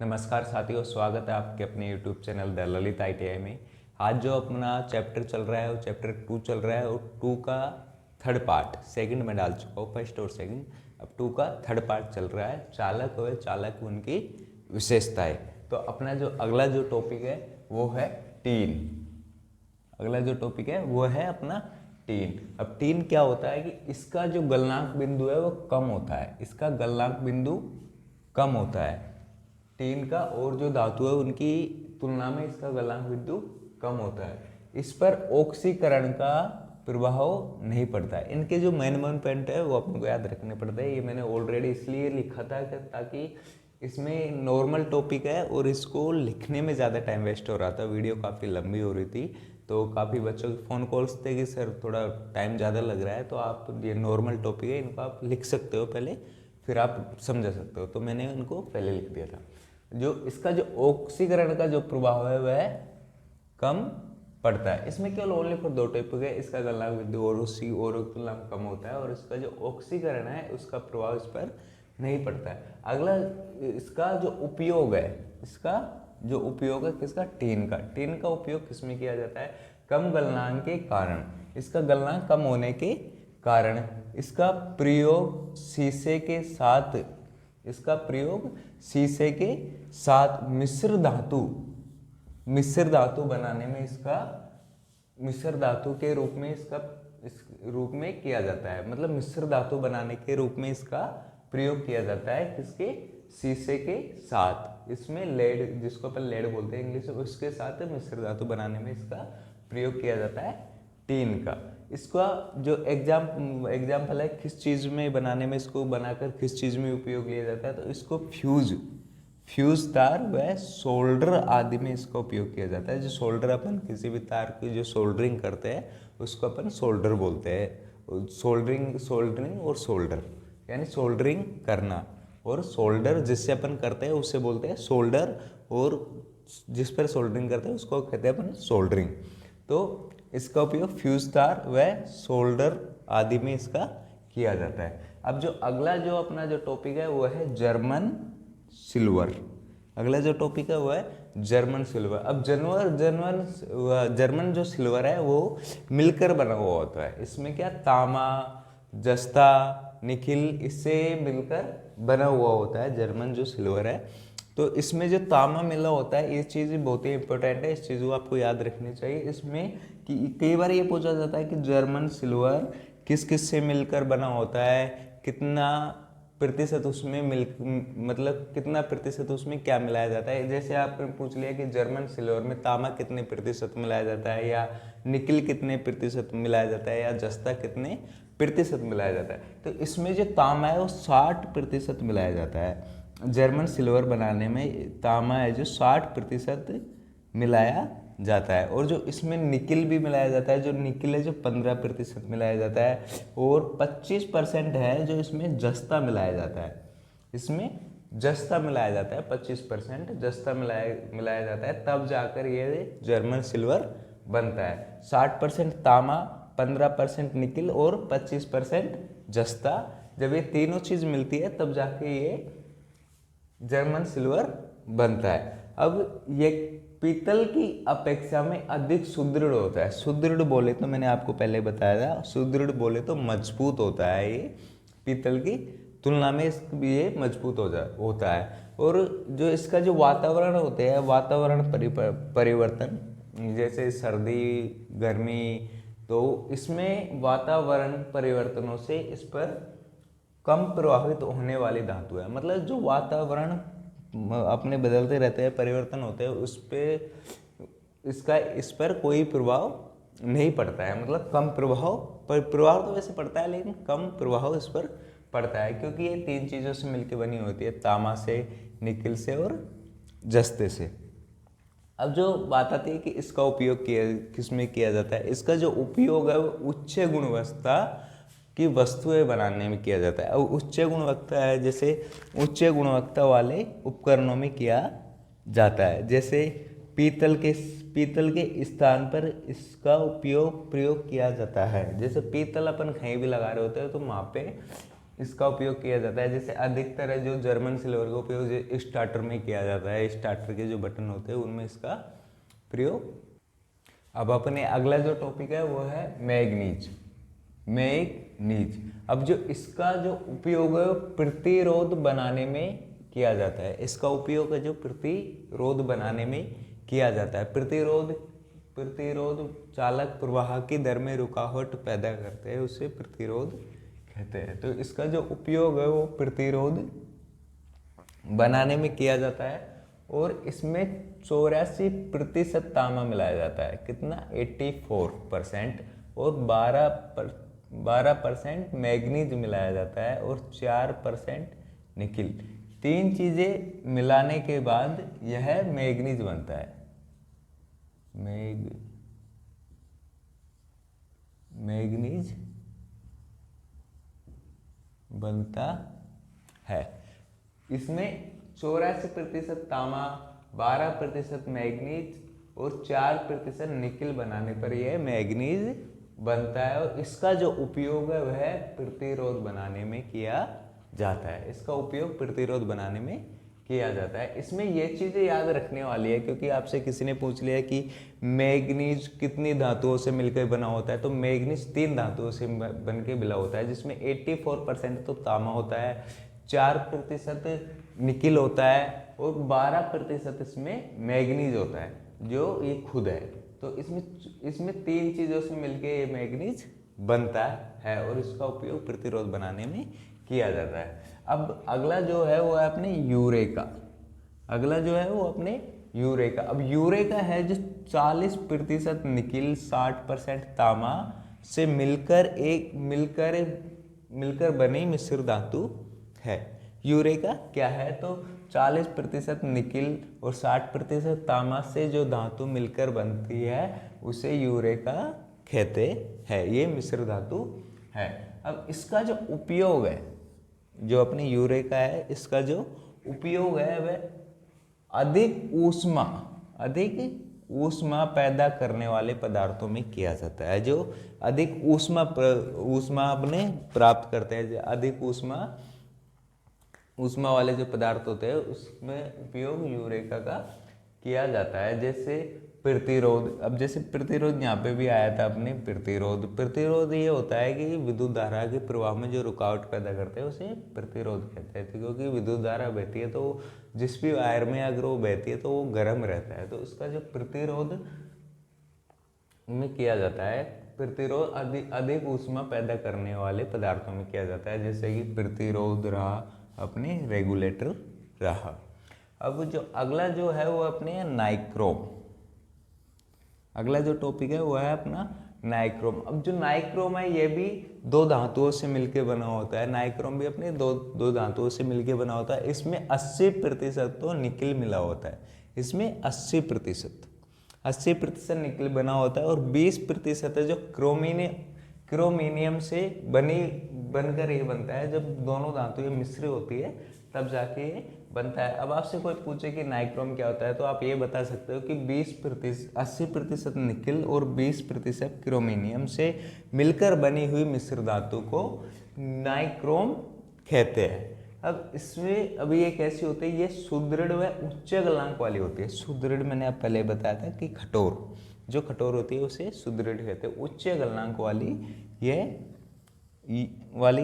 नमस्कार साथियों, स्वागत है आपके अपने YouTube channel the Lalit ITI में। आज जो अपना चैप्टर चल रहा है वो चैप्टर 2 चल रहा है और 2 का थर्ड पार्ट, सेकंड में डाल चुका हूँ, फर्स्ट और सेकंड, अब 2 का थर्ड पार्ट चल रहा है। चालक व चालक उनकी विशेषताएं। तो अपना जो अगला जो टॉपिक है वो है टीन। अगला जो टॉपिक है वो है अपना टीन। अब टीन क्या होता है कि इसका जो गलनांक बिंदु है वो कम होता है, इसका गलनांक बिंदु कम होता है टीन का, और जो धातु है उनकी तुलना में इसका गलनांक बिंदु कम होता है। इस पर ऑक्सीकरण का प्रभाव नहीं पड़ता है। इनके जो मेन पॉइंट है वो अपन को याद रखने पड़ते हैं। ये मैंने ऑलरेडी इसलिए लिखा था कि ताकि इसमें नॉर्मल टॉपिक है और इसको लिखने में ज़्यादा टाइम वेस्ट हो रहा था, वीडियो काफ़ी लंबी हो रही थी, तो काफ़ी बच्चों के फ़ोन कॉल्स थे कि सर थोड़ा टाइम ज़्यादा लग रहा है, तो आप ये नॉर्मल टॉपिक है, इनको आप लिख सकते हो पहले, फिर आप समझ सकते हो। तो मैंने उनको पहले लिख दिया था। जो इसका जो ऑक्सीकरण का जो प्रभाव है वह कम पड़ता है। इसमें केवल ओनली फॉर 2 टॉपिक है, इसका गलनांक बिंदु और उसी और तुलना में कम होता है, और इसका जो ऑक्सीकरण है उसका प्रभाव इस पर नहीं पड़ता है। अगला इसका जो उपयोग है, इसका जो उपयोग है किसका, टीन का। टीन का उपयोग किसमें किया जाता है, कम गलनांक के कारण, इसका गलनांक कम होने के कारण इसका प्रयोग शीशे के साथ, इसका प्रयोग शीशे के साथ मिश्र धातु बनाने में, इसका मिश्र धातु के रूप में इसका इस रूप में किया जाता है। मतलब मिश्र धातु बनाने के रूप में इसका प्रयोग किया जाता है किसके, शीशे के साथ। इसमें लेड, जिसको अपन लेड बोलते हैं इंग्लिश में, उसके साथ मिश्र धातु बनाने में इसका प्रयोग किया जाता है टीन का। इसका जो एग्जाम्पल है किस चीज़ में बनाने में, इसको बनाकर किस चीज़ में उपयोग लिया जाता है, तो इसको फ्यूज तार व सोल्डर आदि में इसका उपयोग किया जाता है। जो सोल्डर अपन किसी भी तार की जो सोल्डरिंग करते हैं उसको अपन सोल्डर बोलते हैं। सोल्डरिंग और सोल्डर यानी सोल्डरिंग करना, और सोल्डर जिससे अपन करते हैं उससे बोलते हैं सोल्डर, और जिस पर सोल्डरिंग करते हैं उसको कहते हैं अपन सोल्डरिंग। तो इसका उपयोग फ्यूज तार व सोल्डर आदि में इसका किया जाता है। अब जो अगला जो अपना जो टॉपिक है वो है जर्मन सिल्वर। अगला जो टॉपिक है वो है जर्मन सिल्वर। अब जर्मन जो सिल्वर है वो मिलकर बना हुआ होता है। इसमें क्या, तांबा, जस्ता, निकिल, इससे मिलकर बना हुआ होता है जर्मन जो सिल्वर है। तो इसमें जो तांबा मिला होता है, ये चीज़ बहुत ही इंपॉर्टेंट है, इस चीज़ को आपको याद रखनी चाहिए। इसमें कि कई बार ये पूछा जाता है कि जर्मन सिल्वर किस किस से मिलकर बना होता है, कितना प्रतिशत उसमें मतलब कितना प्रतिशत उसमें क्या मिलाया जाता है। जैसे आपने पूछ लिया कि जर्मन सिल्वर में तांबा कितने प्रतिशत मिलाया जाता है, या निकिल कितने प्रतिशत मिलाया जाता है, या जस्ता कितने प्रतिशत मिलाया जाता है, तो इसमें जो तांबा है वो 60% मिलाया जाता है। जर्मन सिल्वर बनाने में तांबा है जो 60% मिलाया जाता है, और जो इसमें निकिल भी मिलाया जाता है, जो निकिल है जो 15% मिलाया जाता है, और 25% है जो इसमें जस्ता मिलाया जाता है। इसमें जस्ता मिलाया जाता है, 25% जस्ता मिलाया जाता है, तब जाकर ये जर्मन सिल्वर बनता है। 60% तांबा, 15% निकिल और 25% जस्ता, जब ये तीनों चीज़ मिलती है तब जाके ये जर्मन सिल्वर बनता है। अब ये पीतल की अपेक्षा में अधिक सुदृढ़ होता है। सुदृढ़ बोले तो मैंने आपको पहले बताया था, सुदृढ़ बोले तो मजबूत होता है ये, पीतल की तुलना में ये मजबूत होता है। और जो इसका जो वातावरण होते हैं, वातावरण परिवर्तन, जैसे सर्दी गर्मी, तो इसमें वातावरण परिवर्तनों से इस पर कम प्रभावित होने वाली धातु है। मतलब जो वातावरण अपने बदलते रहते हैं, परिवर्तन होते हैं, उस पर इस पर कोई प्रभाव नहीं पड़ता है। मतलब कम प्रभाव तो वैसे पड़ता है, लेकिन कम प्रभाव इस पर पड़ता है, क्योंकि ये 3 चीज़ों से मिलकर बनी होती है, तांबा से, निकिल से और जस्ते से। अब जो बात आती है कि इसका उपयोग किसमें किया जाता है, इसका जो उपयोग है वो उच्च गुणवत्ता की वस्तुएं बनाने में किया जाता है। और उच्च गुणवत्ता है, जैसे उच्च गुणवत्ता वाले उपकरणों में किया जाता है। जैसे पीतल के स्थान पर इसका प्रयोग किया जाता है। जैसे पीतल अपन कहीं भी लगा रहे होते हैं तो वहाँ पे इसका उपयोग किया जाता है। जैसे अधिकतर है जो जर्मन सिल्वर का उपयोग स्टार्टर में किया जाता है, स्टार्टर के जो बटन होते हैं उनमें इसका प्रयोग। अब अपने अगला जो टॉपिक है वो है मैग्नीज। मैग्नीज, अब जो इसका जो उपयोग है प्रतिरोध बनाने में किया जाता है। इसका उपयोग है जो प्रतिरोध बनाने में किया जाता है। प्रतिरोध चालक प्रवाह की दर में रुकावट पैदा करते हैं, उसे प्रतिरोध कहते हैं। तो इसका जो उपयोग है वो प्रतिरोध बनाने में किया जाता है और इसमें 84% तांबा मिलाया जाता है। कितना? 84%। और 12% मैग्नीज मिलाया जाता है और 4% निकिल। 3 चीजें मिलाने के बाद यह मैग्नीज बनता है। मैग्नीज बनता है। इसमें 84% तांबा, 12% मैग्नीज और 4% निकिल बनाने पर यह मैग्नीज बनता है। और इसका जो उपयोग है वह प्रतिरोध बनाने में किया जाता है। इसका उपयोग प्रतिरोध बनाने में किया जाता है। इसमें यह चीजें याद रखने वाली है, क्योंकि आपसे किसी ने पूछ लिया कि मैग्नीज कितनी धातुओं से मिलकर बना होता है। तो मैग्नीज 3 धातुओं से बन के मिला होता है, जिसमें 84% तो तांबा होता है, 4% निकिल होता है और 12% इसमें मैग्नीज होता है, जो ये खुद है। तो इसमें 3 चीजों से मिलके ये मैग्नीज बनता है और इसका उपयोग प्रतिरोध बनाने में किया जाता है। अब अगला जो है वो है अपने यूरेका। अगला जो है वो अपने यूरेका। अब यूरेका है जो 40% निकिल, 60% तांबा से मिलकर बनी मिश्र धातु है। यूरेका क्या है? तो 40% निकिल और 60% तांबा से जो धातु मिलकर बनती है उसे यूरेका कहते हैं। ये मिश्र धातु है। अब इसका जो उपयोग है, जो अपनी यूरेका है, इसका जो उपयोग है वह अधिक ऊष्मा पैदा करने वाले पदार्थों में किया जाता है। जो अधिक ऊष्मा अपने प्राप्त करते हैं, अधिक ऊष्मा वाले जो पदार्थ होते हैं उसमें उपयोग यूरेका का किया जाता है। जैसे प्रतिरोध। अब जैसे प्रतिरोध यहाँ पे भी आया था अपने प्रतिरोध ये होता है कि विद्युत धारा के प्रवाह में जो रुकावट पैदा करते हैं उसे प्रतिरोध कहते हैं। क्योंकि विद्युत धारा बहती है तो जिस भी वायर में अगर वो बहती है तो वो गर्म रहता है, तो उसका जो प्रतिरोध में किया जाता है, प्रतिरोध अधिक ऊष्मा पैदा करने वाले पदार्थों में किया जाता है। जैसे कि प्रतिरोध रहा, अपने रेगुलेटर रहा। अब जो अगला जो है वो अपने नाइक्रोम। अगला जो टॉपिक है वो है अपना नाइक्रोम। अब जो नाइक्रोम है ये भी 2 धातुओं से मिलकर बना होता है। नाइक्रोम भी अपने दो धातुओं से मिलकर बना होता है। इसमें 80% तो निकिल मिला होता है। इसमें 80% निकिल बना होता है और 20% है जो क्रोमिनियम से बनकर ये बनता है। जब दोनों धातुएं मिश्र होती है तब जाके ये बनता है। अब आपसे कोई पूछे कि नाइक्रोम क्या होता है तो आप ये बता सकते हो कि 80% निकिल और 20% क्रोमिनियम से मिलकर बनी हुई मिश्र धातु को नाइक्रोम कहते हैं। अब ये कैसी होती है? ये सुदृढ़ व उच्च गलनांक वाली होती है। सुदृढ़ मैंने आप पहले बताया था कि कठोर, जो कठोर होती है उसे सुदृढ़ कहते हैं। उच्च गलनांक वाली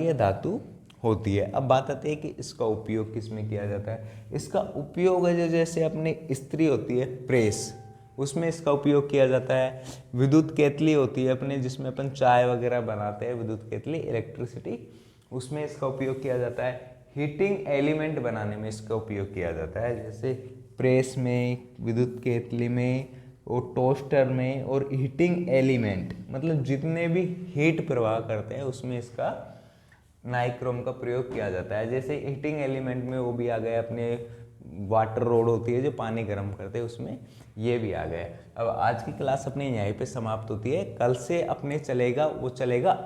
ये धातु होती है। अब बात आती है कि इसका उपयोग किस में किया जाता है। इसका उपयोग है जो जैसे अपनी इस्त्री होती है प्रेस, उसमें इसका उपयोग किया जाता है। विद्युत केतली होती है अपने, जिसमें अपन चाय वगैरह बनाते हैं, विद्युत केतली, इलेक्ट्रिसिटी, उसमें इसका उपयोग किया जाता है। हीटिंग एलिमेंट बनाने में इसका उपयोग किया जाता है, जैसे प्रेस में, विद्युत केतली में और टोस्टर में। और हीटिंग एलिमेंट मतलब जितने भी हीट प्रवाह करते हैं उसमें इसका नाइक्रोम का प्रयोग किया जाता है। जैसे हीटिंग एलिमेंट में वो भी आ गए अपने वाटर रोड होती है जो पानी गर्म करते हैं, उसमें ये भी आ गए। अब आज की क्लास अपने यहीं पे समाप्त होती है। कल से अपने चलेगा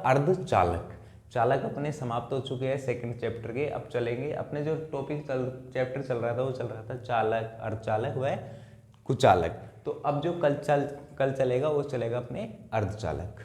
अर्धचालक। चालक अपने समाप्त हो चुके हैं 2nd चैप्टर के। अब चलेंगे अपने जो चैप्टर चल रहा था वो चल रहा था चालक, अर्धचालक व कुचालक। तो अब जो कल चलेगा वो चलेगा अपने अर्धचालक।